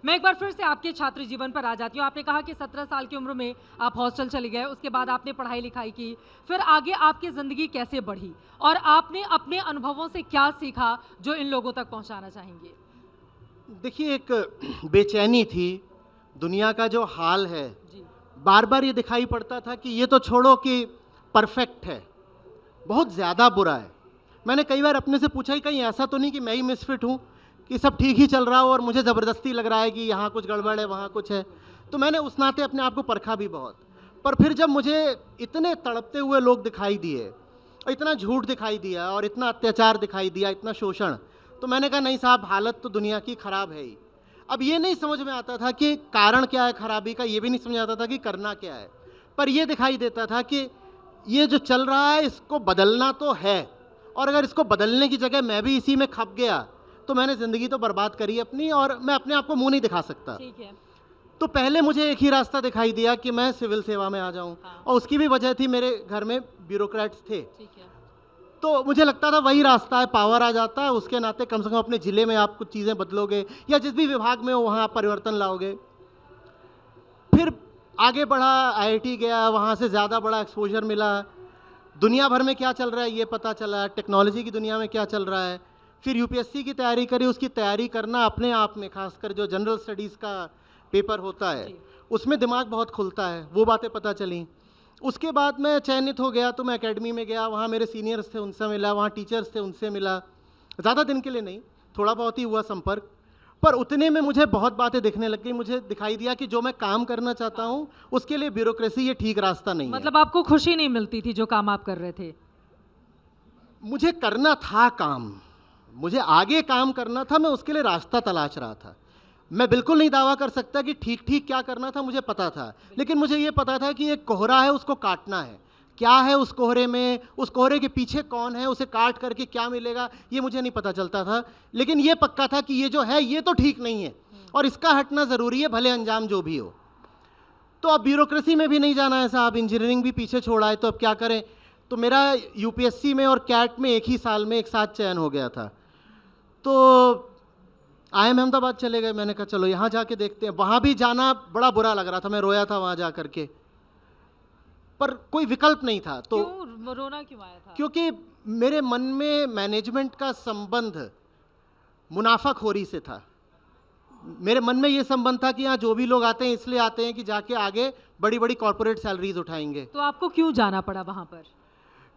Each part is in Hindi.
मैं एक बार फिर से आपके छात्र जीवन पर आ जाती हूँ। आपने कहा कि 17 साल की उम्र में आप हॉस्टल चले गए, उसके बाद आपने पढ़ाई लिखाई की, फिर आगे आपकी ज़िंदगी कैसे बढ़ी और आपने अपने अनुभवों से क्या सीखा जो इन लोगों तक पहुँचाना चाहेंगे? देखिए, एक बेचैनी थी, दुनिया का जो हाल है, जी। बार बार ये दिखाई पड़ता था कि ये तो छोड़ो कि परफेक्ट है, बहुत ज़्यादा बुरा है। मैंने कई बार अपने से पूछा कि कहीं ऐसा तो नहीं कि मैं ही मिसफिट हूँ, कि सब ठीक ही चल रहा हो और मुझे ज़बरदस्ती लग रहा है कि यहाँ कुछ गड़बड़ है, वहाँ कुछ है। तो मैंने उस नाते अपने आप को परखा भी बहुत। पर फिर जब मुझे इतने तड़पते हुए लोग दिखाई दिए, और इतना झूठ दिखाई दिया, और इतना अत्याचार दिखाई दिया, इतना शोषण, तो मैंने कहा नहीं साहब, हालत तो दुनिया की ख़राब है ही। अब ये नहीं समझ में आता था कि कारण क्या है खराबी का, ये भी नहीं समझ आता था कि करना क्या है। पर ये दिखाई देता था कि ये जो चल रहा है इसको बदलना तो है, और अगर इसको बदलने की जगह मैं भी इसी में खप गया तो मैंने ज़िंदगी तो बर्बाद करी अपनी, और मैं अपने आप को मुंह नहीं दिखा सकता। ठीक है। तो पहले मुझे एक ही रास्ता दिखाई दिया कि मैं सिविल सेवा में आ जाऊं। हाँ। और उसकी भी वजह थी, मेरे घर में ब्यूरोक्रेट्स थे, ठीक है। तो मुझे लगता था वही रास्ता है, पावर आ जाता है, उसके नाते कम से कम अपने ज़िले में आप कुछ चीज़ें बदलोगे या जिस भी विभाग में हो वहाँ आप परिवर्तन लाओगे। फिर आगे बढ़ा, आईआईटी गया, वहाँ से ज़्यादा बड़ा एक्सपोजर मिला, दुनिया भर में क्या चल रहा है ये पता चला, टेक्नोलॉजी की दुनिया में क्या चल रहा है। फिर यूपीएससी की तैयारी करी, उसकी तैयारी करना अपने आप में, खासकर जो जनरल स्टडीज़ का पेपर होता है, उसमें दिमाग बहुत खुलता है, वो बातें पता चली। उसके बाद मैं चयनित हो गया तो मैं एकेडमी में गया, वहाँ मेरे सीनियर्स थे, उनसे मिला, वहाँ टीचर्स थे, उनसे मिला। ज़्यादा दिन के लिए नहीं, थोड़ा बहुत ही हुआ संपर्क, पर उतने में मुझे बहुत बातें दिखने लग गई। मुझे दिखाई दिया कि जो मैं काम करना चाहता हूँ उसके लिए ब्यूरोक्रेसी ये ठीक रास्ता नहीं है। मतलब आपको खुशी नहीं मिलती थी जो काम आप कर रहे थे? मुझे करना था काम, मुझे आगे काम करना था, मैं उसके लिए रास्ता तलाश रहा था। मैं बिल्कुल नहीं दावा कर सकता कि ठीक ठीक क्या करना था, मुझे पता था, लेकिन मुझे ये पता था कि एक कोहरा है, उसको काटना है। क्या है उस कोहरे में, उस कोहरे के पीछे कौन है, उसे काट करके क्या मिलेगा, ये मुझे नहीं पता चलता था। लेकिन ये पक्का था कि ये जो है ये तो ठीक नहीं है और इसका हटना ज़रूरी है, भले अंजाम जो भी हो। तो अब ब्यूरोक्रेसी में भी नहीं जाना है साहब, इंजीनियरिंग भी पीछे छोड़ा है, तो अब क्या करें। तो मेरा यूपीएससी में और कैट में एक ही साल में एक साथ चयन हो गया था। तो IIM अहमदाबाद चले गए। मैंने कहा चलो यहाँ जाके देखते हैं। वहाँ भी जाना बड़ा बुरा लग रहा था, मैं रोया था वहाँ जा करके, पर कोई विकल्प नहीं था। तो क्यों रोना क्यों आया था? क्योंकि मेरे मन में मैनेजमेंट का संबंध मुनाफाखोरी से था। मेरे मन में ये संबंध था कि यहाँ जो भी लोग आते हैं इसलिए आते हैं कि जाके आगे बड़ी बड़ी कॉर्पोरेट सैलरीज उठाएंगे। तो आपको क्यों जाना पड़ा वहाँ पर?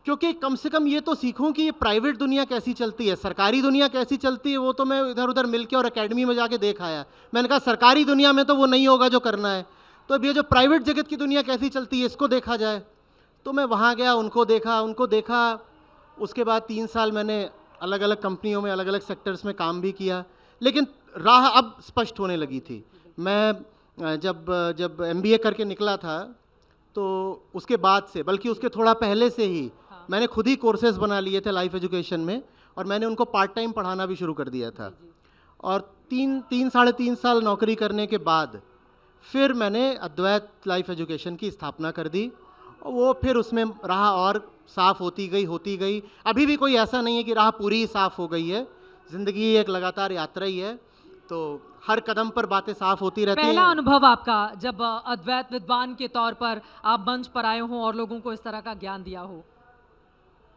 क्योंकि कम से कम ये तो सीखूं कि ये प्राइवेट दुनिया कैसी चलती है, सरकारी दुनिया कैसी चलती है। वो तो मैं इधर उधर मिलके और एकेडमी में जाके देख आया। मैंने कहा सरकारी दुनिया में तो वो नहीं होगा जो करना है, तो अब ये जो प्राइवेट जगत की दुनिया कैसी चलती है इसको देखा जाए। तो मैं वहाँ गया, उनको देखा। उसके बाद 3 साल मैंने अलग अलग कंपनियों में अलग अलग सेक्टर्स में काम भी किया, लेकिन राह अब स्पष्ट होने लगी थी। मैं जब MBA करके निकला था तो उसके बाद से, बल्कि उसके थोड़ा पहले से ही मैंने खुद ही कोर्सेज बना लिए थे लाइफ एजुकेशन में, और मैंने उनको पार्ट टाइम पढ़ाना भी शुरू कर दिया था। और 3 साढ़े 3 साल नौकरी करने के बाद फिर मैंने अद्वैत लाइफ एजुकेशन की स्थापना कर दी, और वो फिर उसमें राह और साफ़ होती गई। अभी भी कोई ऐसा नहीं है कि राह पूरी साफ़ हो गई है, ज़िंदगी एक लगातार यात्रा ही है, तो हर कदम पर बातें साफ होती रहती हैं। पहला अनुभव आपका जब अद्वैत विद्वान के तौर पर आप मंच पर आए हों और लोगों को इस तरह का ज्ञान दिया हो,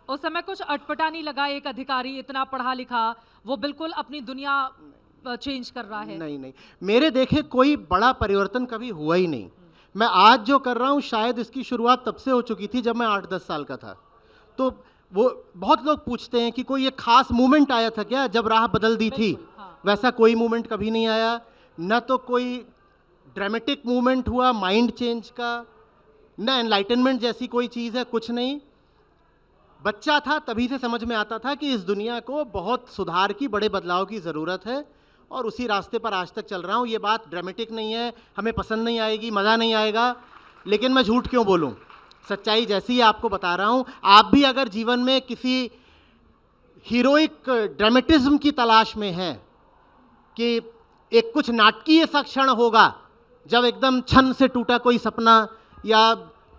उस समय कुछ अटपटा नहीं लगा? एक अधिकारी इतना पढ़ा लिखा, वो बिल्कुल अपनी दुनिया चेंज कर रहा है। नहीं, मेरे देखे कोई बड़ा परिवर्तन कभी हुआ ही नहीं। मैं आज जो कर रहा हूँ शायद इसकी शुरुआत तब से हो चुकी थी जब मैं 8-10 साल का था। तो वो बहुत लोग पूछते हैं कि कोई एक खास मूवमेंट आया था क्या जब राह बदल दी थी? हाँ। वैसा कोई मूवमेंट कभी नहीं आया, न तो कोई ड्रामेटिक मूवमेंट हुआ माइंड चेंज का, न एनलाइटनमेंट जैसी कोई चीज़ है, कुछ नहीं। बच्चा था तभी से समझ में आता था कि इस दुनिया को बहुत सुधार की, बड़े बदलाव की ज़रूरत है, और उसी रास्ते पर आज तक चल रहा हूँ। ये बात ड्रामेटिक नहीं है, हमें पसंद नहीं आएगी, मज़ा नहीं आएगा, लेकिन मैं झूठ क्यों बोलूँ, सच्चाई जैसी है आपको बता रहा हूँ। आप भी अगर जीवन में किसी हीरोइक ड्रामेटिज्म की तलाश में हैं कि एक कुछ नाटकीय सा क्षण होगा जब एकदम छन से टूटा कोई सपना, या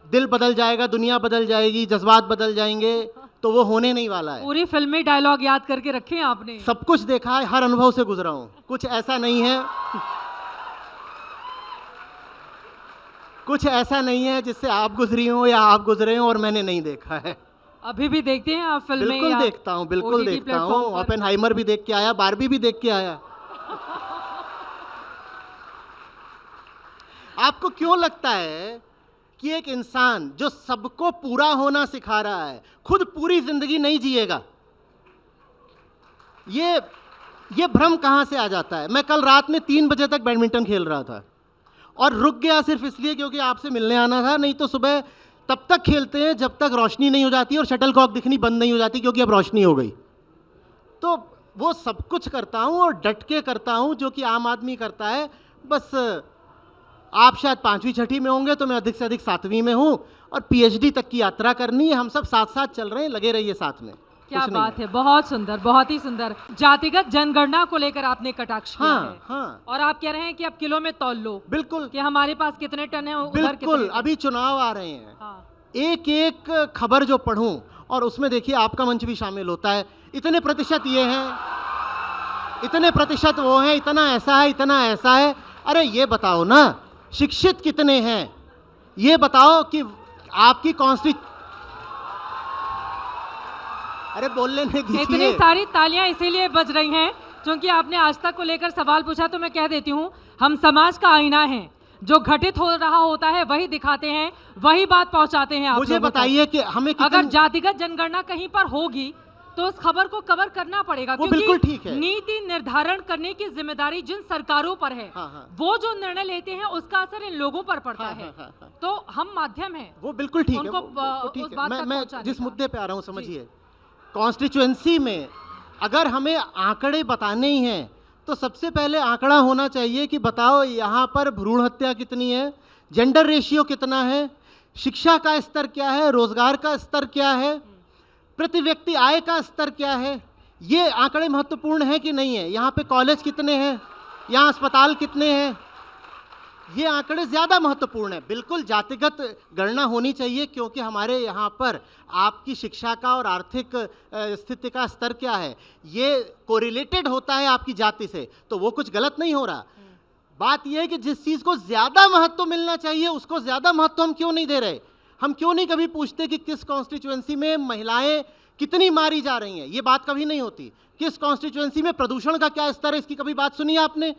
दिल बदल जाएगा, दुनिया बदल जाएगी, जज्बात बदल जाएंगे, तो वो होने नहीं वाला है। पूरी फिल्मी डायलॉग याद करके रखे हैं आपने? सब कुछ देखा है, हर अनुभव से गुजरा हूँ, कुछ ऐसा नहीं है। कुछ ऐसा नहीं है जिससे आप गुजरी हो या आप गुजरे हो और मैंने नहीं देखा है। अभी भी देखते हैं आप फिल्में? बिल्कुल या देखता हूँ, बिल्कुल OTT देखता हूँ। प्लेटफॉर्म पर? ओपेनहाइमर भी देख के आया, बारबी भी देख के आया। आपको क्यों लगता है कि एक इंसान जो सबको पूरा होना सिखा रहा है खुद पूरी जिंदगी नहीं जिएगा? ये भ्रम कहां से आ जाता है? मैं कल रात में 3 बजे तक बैडमिंटन खेल रहा था और रुक गया सिर्फ इसलिए क्योंकि आपसे मिलने आना था, नहीं तो सुबह तब तक खेलते हैं जब तक रोशनी नहीं हो जाती और शटलकॉक दिखनी बंद नहीं हो जाती, क्योंकि अब रोशनी हो गई। तो वो सब कुछ करता हूं और डट के करता हूं जो कि आम आदमी करता है। बस आप शायद 5वीं 6वीं में होंगे तो मैं अधिक से अधिक 7वीं में हूं और PhD तक की यात्रा करनी है। हम सब साथ साथ चल रहे हैं, लगे रहिए साथ में। क्या कुछ नहीं बात है, बहुत सुंदर, बहुत ही सुंदर। जातिगत जनगणना को लेकर आपने कटाक्ष किया हाँ, है। हाँ। और आप कह रहे हैं कि अब किलो में तौल लो बिल्कुल, कि हमारे पास कितने टन है, उधर बिल्कुल। कितने टन। अभी चुनाव आ रहे हैं, हाँ। एक एक खबर जो पढ़ूं और उसमें देखिए आपका मंच भी शामिल होता है। इतने प्रतिशत ये हैं, इतने प्रतिशत वो हैं, इतना ऐसा है, इतना ऐसा है। अरे ये बताओ ना, शिक्षित कितने हैं? ये बताओ कि आपकी अरे बोलने नहीं इतनी दीजिए। सारी तालियां इसीलिए बज रही हैं क्योंकि आपने आज तक को लेकर सवाल पूछा। तो मैं कह देती हूं, हम समाज का आईना हैं, जो घटित हो रहा होता है वही दिखाते हैं, वही बात पहुंचाते हैं आप मुझे लोगों को। बताइए कि हमें अगर जातिगत जनगणना कहीं पर होगी तो उस खबर को कवर करना पड़ेगा, वो बिल्कुल ठीक है। नीति निर्धारण करने की जिम्मेदारी जिन सरकारों पर है, हाँ, हाँ। वो जो निर्णय लेते हैं उसका असर इन लोगों पर पड़ता हाँ, है। हाँ, हाँ, हाँ। तो हम माध्यम हैं, वो बिल्कुल ठीक है, उनको वो ठीक उस है। बात तक मैं पहुंचाने जिस का। मुद्दे पे आ रहा हूँ समझिए, कॉन्स्टिट्यूएंसी में अगर हमें आंकड़े बताने ही हैं तो सबसे पहले आंकड़ा होना चाहिए कि बताओ यहाँ पर भ्रूण हत्या कितनी है, जेंडर रेशियो कितना है, शिक्षा का स्तर क्या है, रोजगार का स्तर क्या है, प्रति व्यक्ति आय का स्तर क्या है। ये आंकड़े महत्वपूर्ण हैं कि नहीं है? यहाँ पे कॉलेज कितने हैं, यहाँ अस्पताल कितने हैं, ये आंकड़े ज़्यादा महत्वपूर्ण है। बिल्कुल जातिगत गणना होनी चाहिए, क्योंकि हमारे यहाँ पर आपकी शिक्षा का और आर्थिक स्थिति का स्तर क्या है ये कोरिलेटेड होता है आपकी जाति से, तो वो कुछ गलत नहीं हो रहा। बात यह है कि जिस चीज़ को ज़्यादा महत्व मिलना चाहिए उसको ज़्यादा महत्व हम क्यों नहीं दे रहे? हम क्यों नहीं कभी पूछते कि किस कॉन्स्टिट्यूएंसी में महिलाएं कितनी मारी जा रही हैं? ये बात कभी नहीं होती। किस कॉन्स्टिट्यूएंसी में प्रदूषण का क्या स्तर है, इसकी कभी बात सुनी आपने?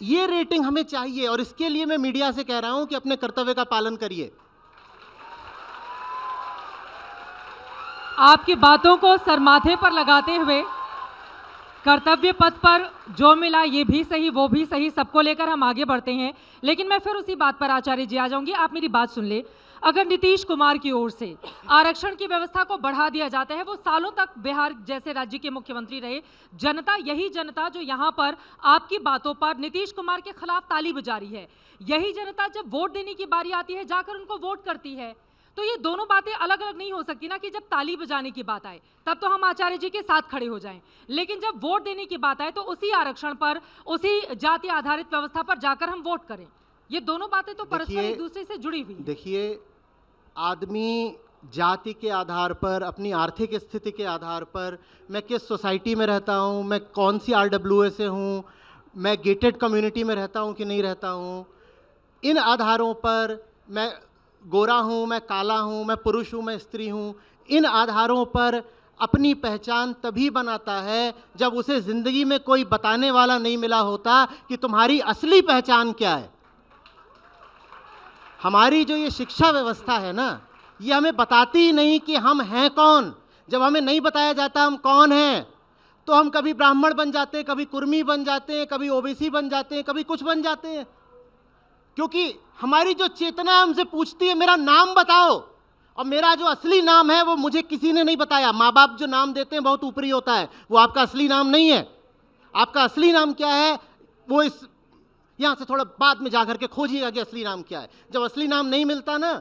ये रेटिंग हमें चाहिए और इसके लिए मैं मीडिया से कह रहा हूं कि अपने कर्तव्य का पालन करिए। आपकी बातों को सरमाथे पर लगाते हुए कर्तव्य पथ पर जो मिला ये भी सही वो भी सही, सबको लेकर हम आगे बढ़ते हैं। लेकिन मैं फिर उसी बात पर आचार्य जी आ जाऊंगी। आप मेरी बात सुन ले। अगर नीतीश कुमार की ओर से आरक्षण की व्यवस्था को बढ़ा दिया जाता है, वो सालों तक बिहार जैसे राज्य के मुख्यमंत्री रहे, जनता, यही जनता जो यहाँ पर आपकी बातों पर नीतीश कुमार के खिलाफ ताली बजा रही है, यही जनता जब वोट देने की बारी आती है जाकर उनको वोट करती है। तो ये दोनों बातें अलग अलग नहीं हो सकती ना, कि जब ताली बजाने की बात आए तब तो हम आचार्य जी के साथ खड़े हो जाएं, लेकिन जब वोट देने की बात आए तो उसी आरक्षण पर, उसी जाति आधारित व्यवस्था पर जाकर हम वोट करें। ये दोनों बातें तो परस्पर एक दूसरे से जुड़ी हुई हैं। देखिए, आदमी जाति के आधार पर, अपनी आर्थिक स्थिति के आधार पर, मैं किस सोसाइटी में रहता हूँ, मैं कौन सी RWA से हूँ, मैं गेटेड कम्युनिटी में रहता हूँ कि नहीं रहता हूँ, इन आधारों पर, मैं गोरा हूँ, मैं काला हूँ, मैं पुरुष हूँ, मैं स्त्री हूँ, इन आधारों पर अपनी पहचान तभी बनाता है जब उसे ज़िंदगी में कोई बताने वाला नहीं मिला होता कि तुम्हारी असली पहचान क्या है। हमारी जो ये शिक्षा व्यवस्था है ना, ये हमें बताती ही नहीं कि हम हैं कौन। जब हमें नहीं बताया जाता हम कौन हैं, तो हम कभी ब्राह्मण बन जाते हैं, कभी कुर्मी बन जाते हैं, कभी OBC बन जाते हैं, कभी कुछ बन जाते हैं। क्योंकि हमारी जो चेतना हमसे पूछती है मेरा नाम बताओ, और मेरा जो असली नाम है वो मुझे किसी ने नहीं बताया। माँ बाप जो नाम देते हैं बहुत ऊपरी होता है, वो आपका असली नाम नहीं है। आपका असली नाम क्या है वो इस यहाँ से थोड़ा बाद में जाकर के खोजिएगा कि असली नाम क्या है। जब असली नाम नहीं मिलता ना,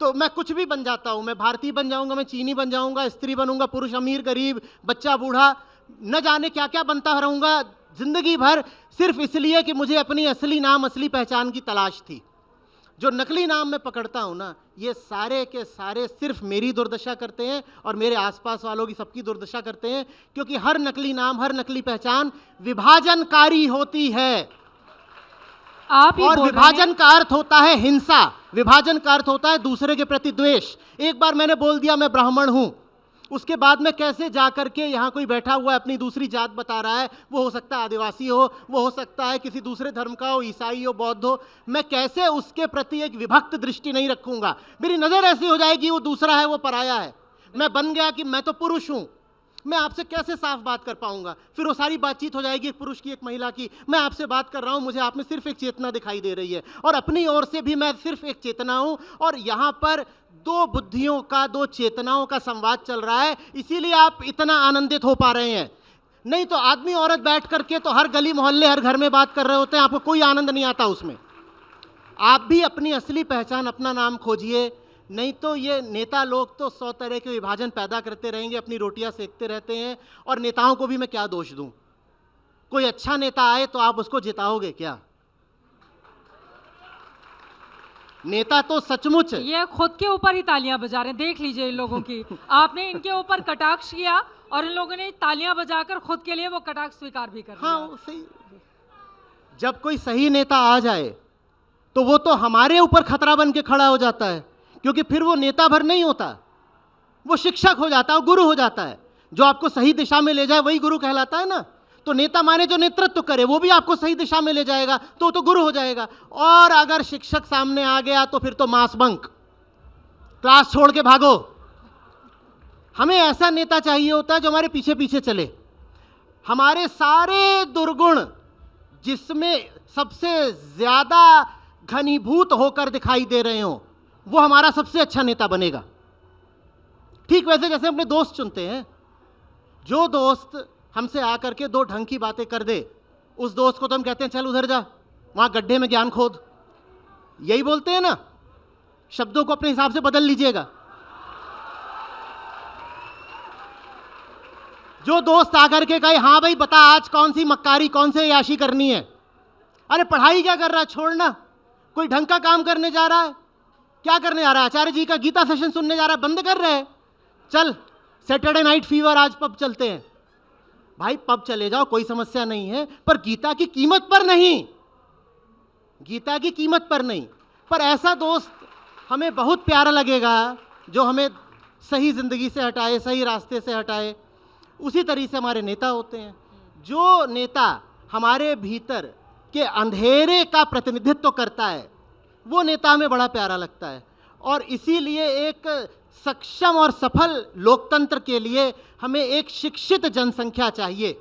तो मैं कुछ भी बन जाता हूँ। मैं भारतीय बन जाऊँगा, मैं चीनी बन जाऊँगा, स्त्री बनूंगा, पुरुष, अमीर, गरीब, बच्चा, बूढ़ा, न जाने क्या क्या बनता रहूँगा जिंदगी भर, सिर्फ इसलिए कि मुझे अपनी असली नाम, असली पहचान की तलाश थी। जो नकली नाम मैं पकड़ता हूँ ना, ये सारे के सारे सिर्फ मेरी दुर्दशा करते हैं और मेरे आसपास वालों की सबकी दुर्दशा करते हैं, क्योंकि हर नकली नाम, हर नकली पहचान विभाजनकारी होती है। आप ही और बोल रहे विभाजन हैं। का अर्थ होता है हिंसा, विभाजन का अर्थ होता है दूसरे के प्रति द्वेष। एक बार मैंने बोल दिया मैं ब्राह्मण हूं, उसके बाद में कैसे जाकर के यहाँ कोई बैठा हुआ है अपनी दूसरी जात बता रहा है, वो हो सकता है आदिवासी हो, वो हो सकता है किसी दूसरे धर्म का हो, ईसाई हो, बौद्ध हो, मैं कैसे उसके प्रति एक विभक्त दृष्टि नहीं रखूंगा। मेरी नजर ऐसी हो जाएगी वो दूसरा है, वो पराया है। मैं बन गया कि मैं तो पुरुष हूं, मैं आपसे कैसे साफ बात कर पाऊंगा। फिर वो सारी बातचीत हो जाएगी एक पुरुष की एक महिला की। मैं आपसे बात कर रहा हूं, मुझे आप में सिर्फ एक चेतना दिखाई दे रही है और अपनी ओर से भी मैं सिर्फ एक चेतना हूं, और यहां पर दो बुद्धियों का, दो चेतनाओं का संवाद चल रहा है, इसीलिए आप इतना आनंदित हो पा रहे हैं। नहीं तो आदमी औरत बैठ करके तो हर गली मोहल्ले हर घर में बात कर रहे होते हैं, आपको कोई आनंद नहीं आता उसमें। आप भी अपनी असली पहचान, अपना नाम खोजिए, नहीं तो ये नेता लोग तो 100 तरह के विभाजन पैदा करते रहेंगे, अपनी रोटियां सेकते रहते हैं। और नेताओं को भी मैं क्या दोष दूं, कोई अच्छा नेता आए तो आप उसको जिताओगे क्या? नेता तो सचमुच ये खुद के ऊपर ही तालियां बजा रहे हैं, देख लीजिए इन लोगों की। आपने इनके ऊपर कटाक्ष किया और इन लोगों ने तालियां बजाकर खुद के लिए वो कटाक्ष स्वीकार भी कर लिया। हाँ सही। जब कोई सही नेता आ जाए तो वो तो हमारे ऊपर खतरा बन के खड़ा हो जाता है, क्योंकि फिर वो नेता भर नहीं होता, वो शिक्षक हो जाता है, वो गुरु हो जाता है। जो आपको सही दिशा में ले जाए वही गुरु कहलाता है ना। तो नेता माने जो नेतृत्व करे वो भी आपको सही दिशा में ले जाएगा, तो गुरु हो जाएगा। और अगर शिक्षक सामने आ गया तो फिर तो मास बंक, क्लास छोड़ के भागो। हमें ऐसा नेता चाहिए होता है जो हमारे पीछे पीछे चले, हमारे सारे दुर्गुण जिसमें सबसे ज्यादा घनीभूत होकर दिखाई दे रहे हो, वो हमारा सबसे अच्छा नेता बनेगा। ठीक वैसे जैसे अपने दोस्त चुनते हैं, जो दोस्त हमसे आकर के दो ढंग की बातें कर दे, उस दोस्त को तो हम कहते हैं चल उधर जा, वहां गड्ढे में ज्ञान खोद। यही बोलते हैं ना, शब्दों को अपने हिसाब से बदल लीजिएगा। जो दोस्त आकर के कहे हाँ भाई बता आज कौन सी मक्कारी, कौन से याशी करनी है, अरे पढ़ाई क्या कर रहा है, छोड़ना। कोई ढंग का काम करने जा रहा है, क्या करने जा रहा है, आचार्य जी का गीता सेशन सुनने जा रहा है, बंद कर रहे हैं। चल सैटरडे नाइट फीवर, आज पब चलते हैं। भाई पब चले जाओ, कोई समस्या नहीं है, पर गीता की कीमत पर नहीं, गीता की कीमत पर नहीं। पर ऐसा दोस्त हमें बहुत प्यारा लगेगा जो हमें सही जिंदगी से हटाए, सही रास्ते से हटाए। उसी तरीके से हमारे नेता होते हैं। जो नेता हमारे भीतर के अंधेरे का प्रतिनिधित्व करता है, वो नेता हमें बड़ा प्यारा लगता है। और इसीलिए एक सक्षम और सफल लोकतंत्र के लिए हमें एक शिक्षित जनसंख्या चाहिए।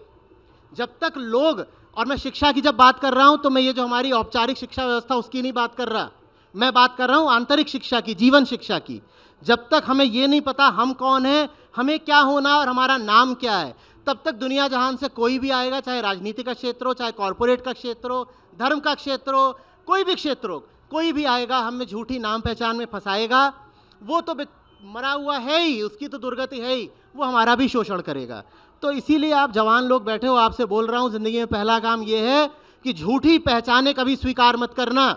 जब तक लोग, और मैं शिक्षा की जब बात कर रहा हूं तो मैं ये जो हमारी औपचारिक शिक्षा व्यवस्था उसकी नहीं बात कर रहा, मैं बात कर रहा हूं आंतरिक शिक्षा की, जीवन शिक्षा की। जब तक हमें ये नहीं पता हम कौन हैं, हमें क्या होना और हमारा नाम क्या है, तब तक दुनिया जहान से कोई भी आएगा, चाहे राजनीति का क्षेत्र हो, चाहे कॉरपोरेट का क्षेत्र हो, धर्म का क्षेत्र हो, कोई भी क्षेत्र हो, कोई भी आएगा हमें झूठी नाम पहचान में फंसाएगा। वो तो मरा हुआ है ही, उसकी तो दुर्गति है ही, वो हमारा भी शोषण करेगा। तो इसीलिए आप जवान लोग बैठे हो, आपसे बोल रहा हूँ, जिंदगी में पहला काम ये है कि झूठी पहचाने कभी स्वीकार मत करना।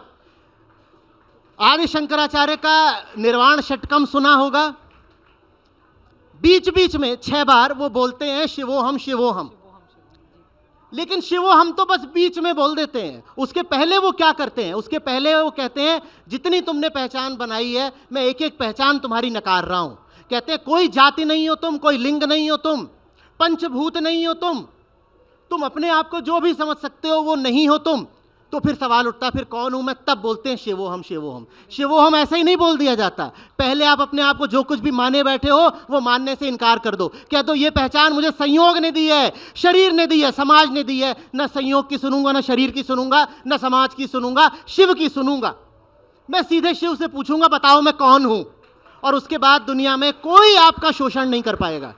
आदि शंकराचार्य का निर्वाण षटकम सुना होगा, बीच बीच में 6 बार वो बोलते हैं शिवोहम शिवोहम, लेकिन शिवोहम तो बस बीच में बोल देते हैं। उसके पहले वो क्या करते हैं, उसके पहले वो कहते हैं जितनी तुमने पहचान बनाई है मैं एक एक पहचान तुम्हारी नकार रहा हूं। कहते हैं कोई जाति नहीं हो तुम, कोई लिंग नहीं हो तुम, पंचभूत नहीं हो तुम अपने आप को जो भी समझ सकते हो वो नहीं हो तुम। तो फिर सवाल उठता फिर कौन हूं मैं, तब बोलते हैं शिवोहम शिवोहम। शिवोहम ऐसे ही नहीं बोल दिया जाता, पहले आप अपने आप को जो कुछ भी माने बैठे हो वो मानने से इनकार कर दो। कह दो ये पहचान मुझे संयोग ने दी है, शरीर ने दी है, समाज ने दी है, न संयोग की सुनूंगा, न शरीर की सुनूंगा, न समाज की सुनूंगा, शिव की सुनूंगा। मैं सीधे शिव से पूछूंगा बताओ मैं कौन हूं, और उसके बाद दुनिया में कोई आपका शोषण नहीं कर पाएगा।